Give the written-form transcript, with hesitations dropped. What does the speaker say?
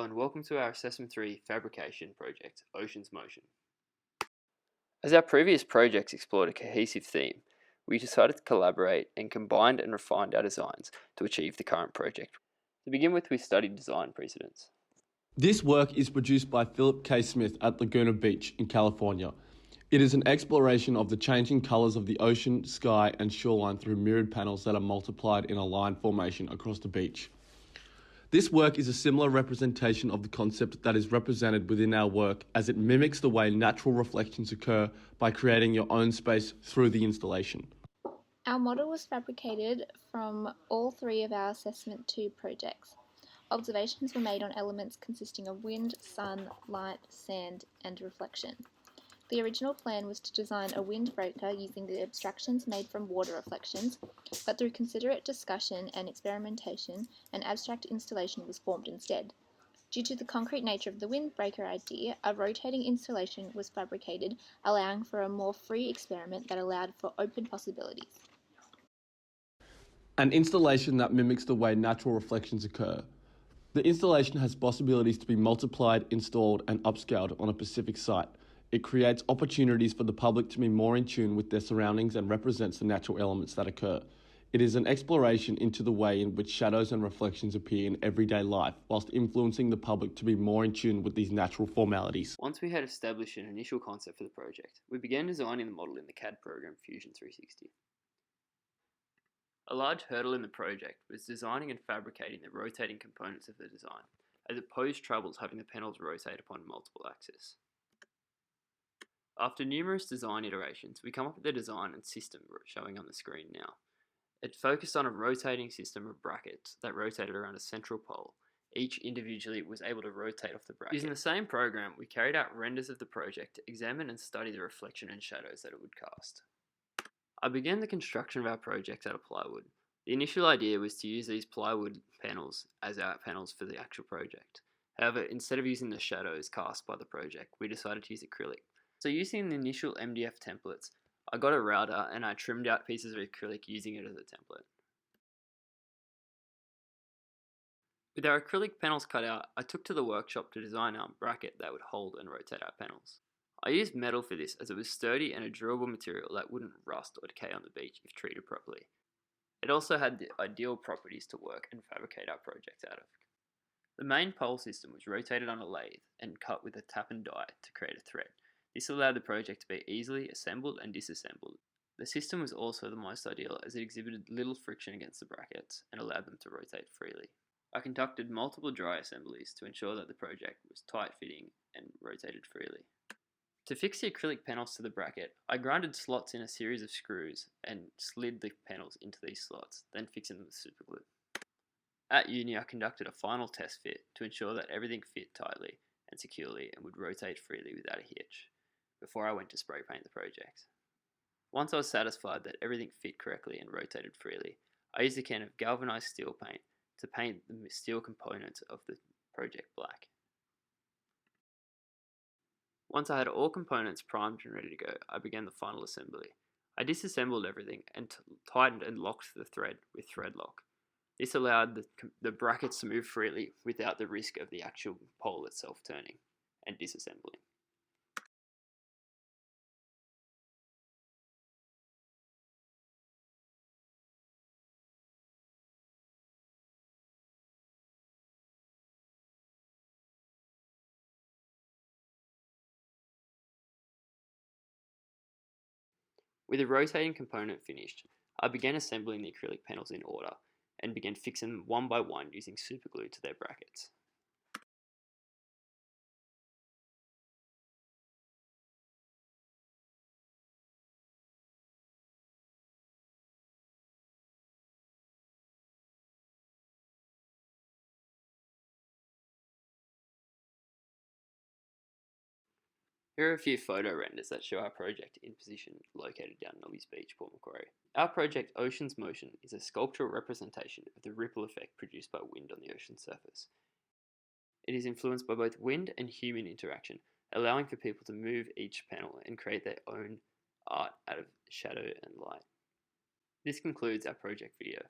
and welcome to our Assessment 3 fabrication project, Ocean's Motion. As our previous projects explored a cohesive theme, we decided to collaborate and combined and refined our designs to achieve the current project. To begin with, we studied design precedents. This work is produced by Philip K. Smith at Laguna Beach in California. It is an exploration of the changing colours of the ocean, sky and shoreline through mirrored panels that are multiplied in a line formation across the beach. This work is a similar representation of the concept that is represented within our work, as it mimics the way natural reflections occur by creating your own space through the installation. Our model was fabricated from all three of our Assessment 2 projects. Observations were made on elements consisting of wind, sun, light, sand, and reflection. The original plan was to design a windbreaker using the abstractions made from water reflections, but through considerate discussion and experimentation, an abstract installation was formed instead. Due to the concrete nature of the windbreaker idea, a rotating installation was fabricated, allowing for a more free experiment that allowed for open possibilities. An installation that mimics the way natural reflections occur. The installation has possibilities to be multiplied, installed, and upscaled on a specific site. It creates opportunities for the public to be more in tune with their surroundings and represents the natural elements that occur. It is an exploration into the way in which shadows and reflections appear in everyday life, whilst influencing the public to be more in tune with these natural formalities. Once we had established an initial concept for the project, we began designing the model in the CAD program Fusion 360. A large hurdle in the project was designing and fabricating the rotating components of the design, as it posed troubles having the panels rotate upon multiple axes. After numerous design iterations, we come up with the design and system showing on the screen now. It focused on a rotating system of brackets that rotated around a central pole. Each individually was able to rotate off the bracket. Using the same program, we carried out renders of the project to examine and study the reflection and shadows that it would cast. I began the construction of our project out of plywood. The initial idea was to use these plywood panels as our panels for the actual project. However, instead of using the shadows cast by the project, we decided to use acrylic. So using the initial MDF templates, I got a router and I trimmed out pieces of acrylic using it as a template. With our acrylic panels cut out, I took to the workshop to design our bracket that would hold and rotate our panels. I used metal for this as it was sturdy and a durable material that wouldn't rust or decay on the beach if treated properly. It also had the ideal properties to work and fabricate our project out of. The main pole system was rotated on a lathe and cut with a tap and die to create a thread. This allowed the project to be easily assembled and disassembled. The system was also the most ideal as it exhibited little friction against the brackets and allowed them to rotate freely. I conducted multiple dry assemblies to ensure that the project was tight-fitting and rotated freely. To fix the acrylic panels to the bracket, I grinded slots in a series of screws and slid the panels into these slots, then fixing them with super glue. At uni, I conducted a final test fit to ensure that everything fit tightly and securely and would rotate freely without a hitch, before I went to spray paint the project. Once I was satisfied that everything fit correctly and rotated freely, I used a can of galvanized steel paint to paint the steel components of the project black. Once I had all components primed and ready to go, I began the final assembly. I disassembled everything and tightened and locked the thread with thread lock. This allowed the brackets to move freely without the risk of the actual pole itself turning and disassembling. With the rotating component finished, I began assembling the acrylic panels in order and began fixing them one by one using superglue to their brackets. Here are a few photo renders that show our project in position located down Nobby's Beach, Port Macquarie. Our project Ocean's Motion is a sculptural representation of the ripple effect produced by wind on the ocean surface. It is influenced by both wind and human interaction, allowing for people to move each panel and create their own art out of shadow and light. This concludes our project video.